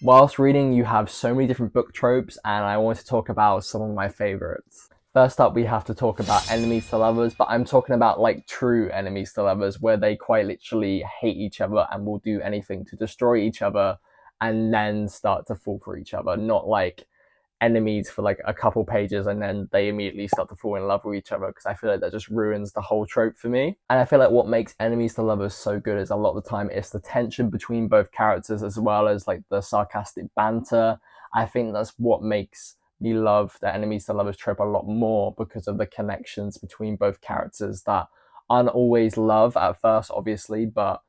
Whilst reading, you have so many different book tropes, and I want to talk about some of my favorites. First up, we have to talk about enemies to lovers, but I'm talking about like true enemies to lovers, where they quite literally hate each other and will do anything to destroy each other and then start to fall for each other. Not like enemies for like a couple pages and then they immediately start to fall in love with each other, because I feel like that just ruins the whole trope for me. And I feel like what makes enemies to lovers so good is a lot of the time it's the tension between both characters as well as like the sarcastic banter. I think that's what makes me love the enemies to lovers trope a lot more, because of the connections between both characters that aren't always love at first, obviously, but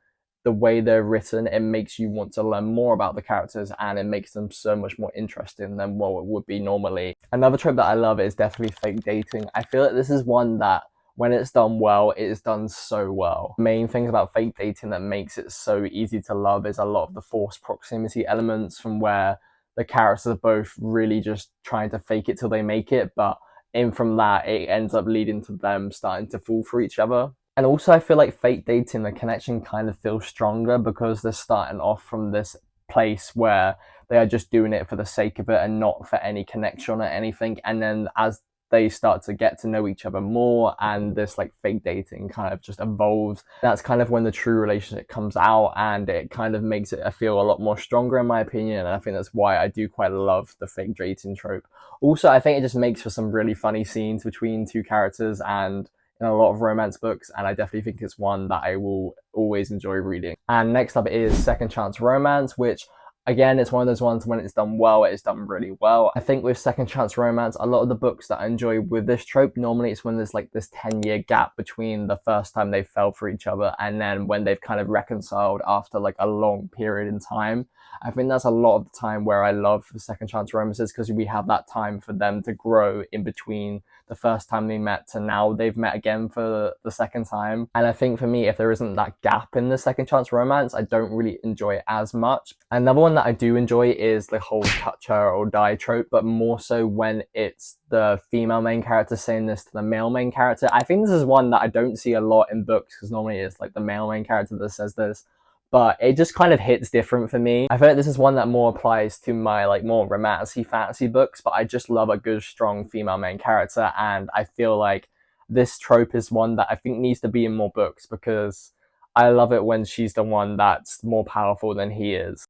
the way they're written, it makes you want to learn more about the characters and it makes them so much more interesting than what it would be normally. Another trope that I love is definitely fake dating. I feel like this is one that when it's done well, it is done so well. The main things about fake dating that makes it so easy to love is a lot of the forced proximity elements, from where the characters are both really just trying to fake it till they make it, but in from that, it ends up leading to them starting to fall for each other. And also, I feel like fake dating, the connection kind of feels stronger because they're starting off from this place where they are just doing it for the sake of it and not for any connection or anything. And then as they start to get to know each other more and this like fake dating kind of just evolves, that's kind of when the true relationship comes out, and it kind of makes it feel a lot more stronger in my opinion. And I think that's why I do quite love the fake dating trope. Also, I think it just makes for some really funny scenes between two characters and in a lot of romance books, and I definitely think it's one that I will always enjoy reading. And next up is second chance romance, which again, it's one of those ones when it's done well, it's done really well. I think with second chance romance, a lot of the books that I enjoy with this trope, normally it's when there's like this 10-year gap between the first time they fell for each other and then when they've kind of reconciled after like a long period in time. I think that's a lot of the time where I love the second chance romances, because we have that time for them to grow in between the first time they met to now they've met again for the second time. And I think for me, if there isn't that gap in the second chance romance, I don't really enjoy it as much. Another one that I do enjoy is the whole touch her or die trope, but more so when it's the female main character saying this to the male main character. I think this is one that I don't see a lot in books, because normally it's like the male main character that says this, but it just kind of hits different for me. I feel like this is one that more applies to my like more romantic fantasy books, but I just love a good strong female main character, and I feel like this trope is one that I think needs to be in more books, because I love it when she's the one that's more powerful than he is.